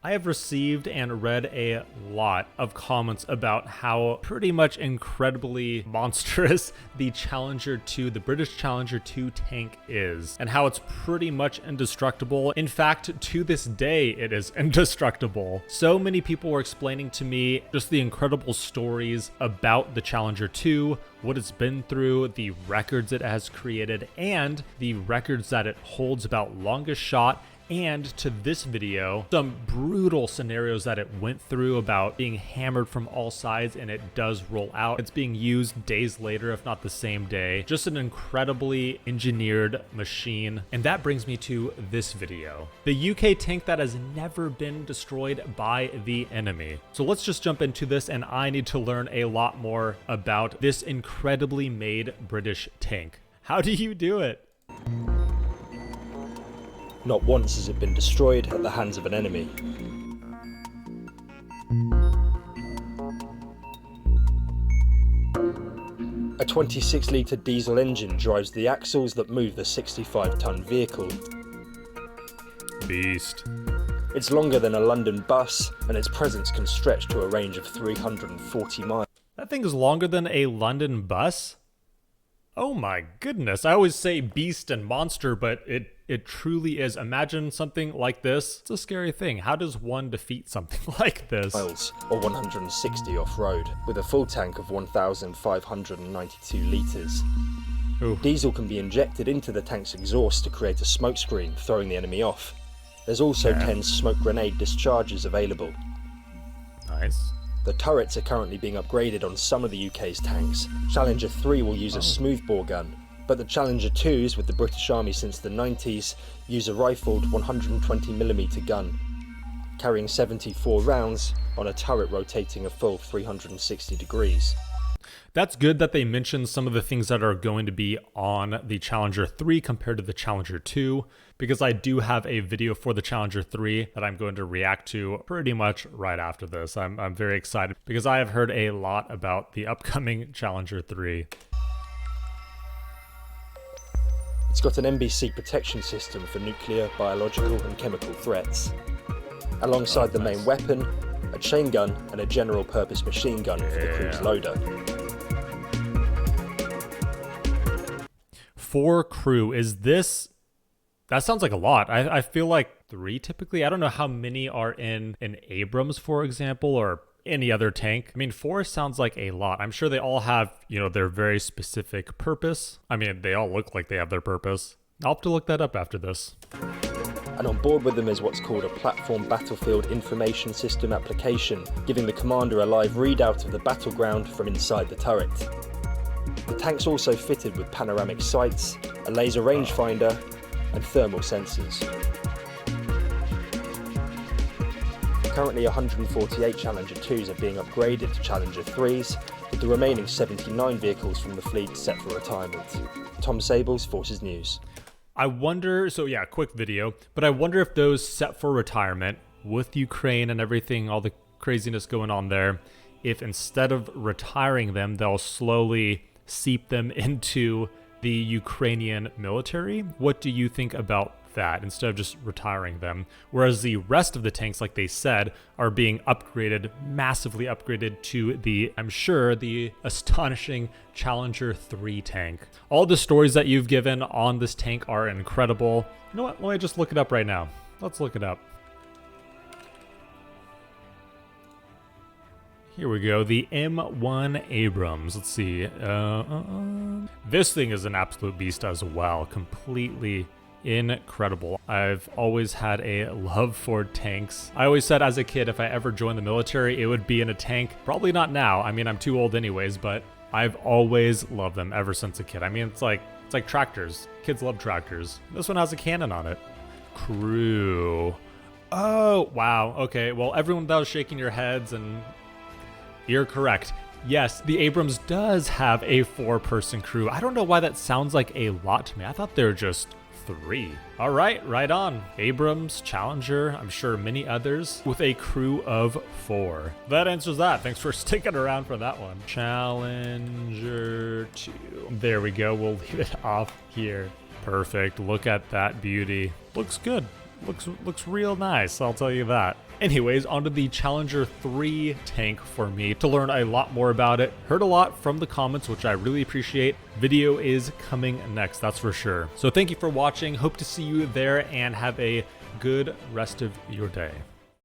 I have received and read a lot of comments about how pretty much incredibly monstrous the Challenger 2, the British Challenger 2 tank is, and how it's pretty much indestructible. In fact, to this day, it is indestructible. So many people were explaining to me just the incredible stories about the Challenger 2, what it's been through, the records it has created, and the records that it holds about longest shot. And to this video, some brutal scenarios that it went through about being hammered from all sides, and it does roll out. It's being used days later, if not the same day. Just an incredibly engineered machine. And that brings me to this video. The UK tank that has never been destroyed by the enemy. So let's just jump into this, and I need to learn a lot more about this incredibly made British tank. How do you do it? Not once has it been destroyed at the hands of an enemy. A 26-litre diesel engine drives the axles that move the 65-ton vehicle. Beast. It's longer than a London bus, and its presence can stretch to a range of 340 miles. That thing is longer than a London bus? Oh my goodness. I always say beast and monster, but it truly is. Imagine something like this. It's a scary thing. How does one defeat something like this? Miles, or 160 off-road, with a full tank of 1,592 litres. Ooh. Diesel can be injected into the tank's exhaust to create a smoke screen, throwing the enemy off. There's also 10 smoke grenade discharges available. Nice. The turrets are currently being upgraded on some of the UK's tanks. Challenger 3 will use a smoothbore gun, but the Challenger 2s with the British Army since the 90s use a rifled 120mm gun, carrying 74 rounds on a turret rotating a full 360 degrees. That's good that they mentioned some of the things that are going to be on the Challenger 3 compared to the Challenger 2, because I do have a video for the Challenger 3 that I'm going to react to pretty much right after this. I'm very excited because I have heard a lot about the upcoming Challenger 3. It's got an NBC protection system for nuclear, biological and chemical threats. Alongside the main weapon, a chain gun and a general purpose machine gun for the crew's loader. 4 crew, is this... That sounds like a lot. I feel like 3 typically. I don't know how many are in an Abrams, for example, or any other tank. I mean, 4 sounds like a lot. I'm sure they all have, their very specific purpose. I mean, they all look like they have their purpose. I'll have to look that up after this. And on board with them is what's called a platform battlefield information system application, giving the commander a live readout of the battleground from inside the turret. The tank's also fitted with panoramic sights, a laser rangefinder, and thermal sensors. Currently 148 Challenger 2s are being upgraded to Challenger 3s, with the remaining 79 vehicles from the fleet set for retirement. Tom Sable's Forces News. I wonder, so yeah, quick video, but I wonder if those set for retirement, with Ukraine and everything, all the craziness going on there, if instead of retiring them, they'll slowly seep them into the Ukrainian military. What do you think about that, instead of just retiring them? Whereas the rest of the tanks, like they said, are being upgraded, massively upgraded to the, I'm sure, the astonishing Challenger 3 tank. All the stories that you've given on this tank are incredible. You know what? Let me just look it up right now. Let's look it up. Here we go, the M1 Abrams. Let's see. This thing is an absolute beast as well. Completely incredible. I've always had a love for tanks. I always said as a kid, if I ever joined the military, it would be in a tank. Probably not now. I mean, I'm too old anyways, but I've always loved them ever since a kid. I mean, it's like tractors. Kids love tractors. This one has a cannon on it. Crew. Oh, wow. Okay, well, everyone that was shaking your heads, and you're correct. Yes, the Abrams does have a 4-person crew. I don't know why that sounds like a lot to me. I thought they were just 3. All right, right on. Abrams, Challenger, I'm sure many others, with a crew of 4. That answers that. Thanks for sticking around for that one. Challenger 2. There we go. We'll leave it off here. Perfect. Look at that beauty. Looks good. Looks real nice, I'll tell you that. Anyways, onto the Challenger 3 tank for me to learn a lot more about it. Heard a lot from the comments, which I really appreciate. Video is coming next, that's for sure. So thank you for watching. Hope to see you there and have a good rest of your day.